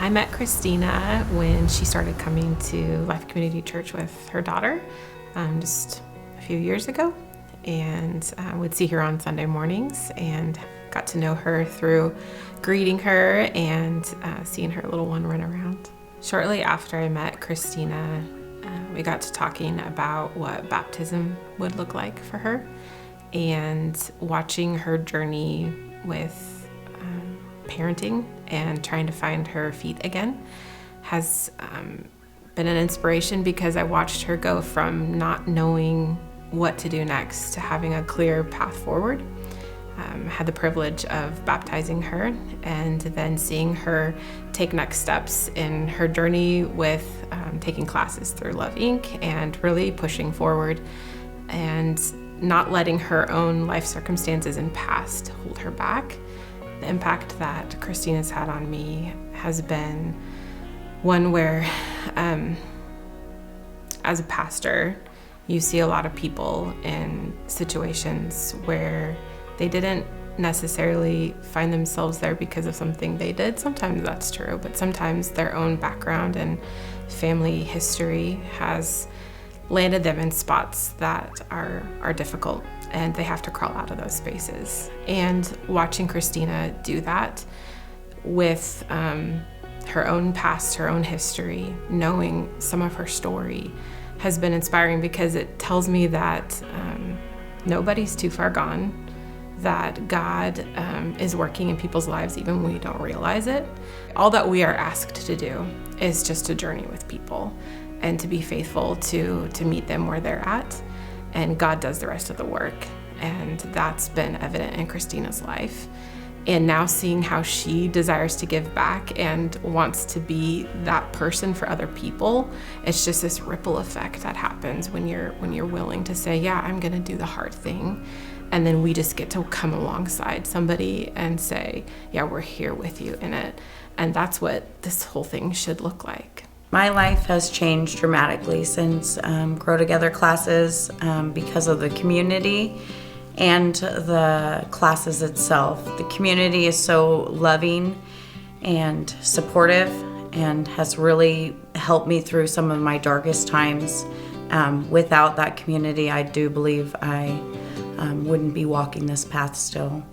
I met Christina when she started coming to Life Community Church with her daughter just a few years ago, and would see her on Sunday mornings and got to know her through greeting her and seeing her little one run around. Shortly after I met Christina, we got to talking about what baptism would look like for her, and watching her journey with parenting and trying to find her feet again has been an inspiration, because I watched her go from not knowing what to do next to having a clear path forward. Had the privilege of baptizing her and then seeing her take next steps in her journey with taking classes through Love Inc. and really pushing forward and not letting her own life circumstances and past hold her back. The impact that Christina's had on me has been one where, as a pastor, you see a lot of people in situations where they didn't necessarily find themselves there because of something they did. Sometimes that's true, but sometimes their own background and family history has landed them in spots that are difficult, and they have to crawl out of those spaces. And watching Christina do that with her own past, her own history, knowing some of her story has been inspiring, because it tells me that nobody's too far gone, that God is working in people's lives even when we don't realize it. All that we are asked to do is just to journey with people and to be faithful to meet them where they're at, and God does the rest of the work. And that's been evident in Christina's life. And now seeing how she desires to give back and wants to be that person for other people, it's just this ripple effect that happens when you're willing to say, yeah, I'm gonna do the hard thing. And then we just get to come alongside somebody and say, yeah, we're here with you in it. And that's what this whole thing should look like. My life has changed dramatically since Grow Together classes because of the community and the classes itself. The community is so loving and supportive and has really helped me through some of my darkest times. Without that community, I do believe I wouldn't be walking this path still.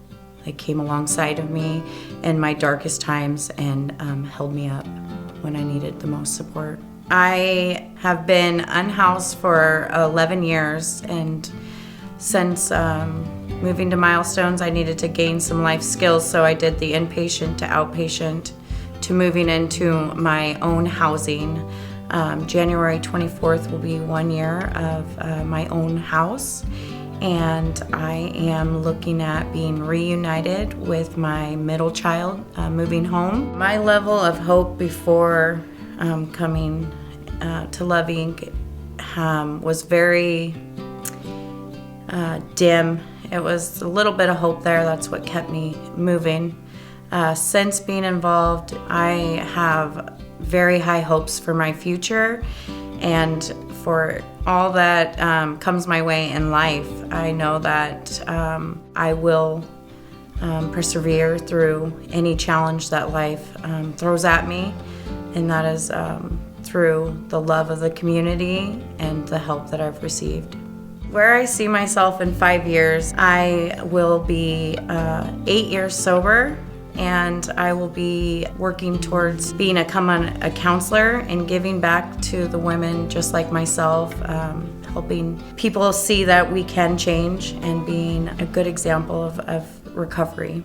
They came alongside of me in my darkest times and held me up when I needed the most support. I have been unhoused for 11 years, and since moving to Milestones, I needed to gain some life skills, so I did the inpatient to outpatient to moving into my own housing. January 24th will be 1 year of my own house, and I am looking at being reunited with my middle child, moving home. My level of hope before coming to Love Inc. Was very dim. It was a little bit of hope there. That's what kept me moving. Since being involved, I have very high hopes for my future and for all that comes my way in life. I know that I will persevere through any challenge that life throws at me, and that is through the love of the community and the help that I've received. Where I see myself in 5 years, I will be 8 years sober, and I will be working towards being a counselor and giving back to the women just like myself, helping people see that we can change and being a good example of recovery.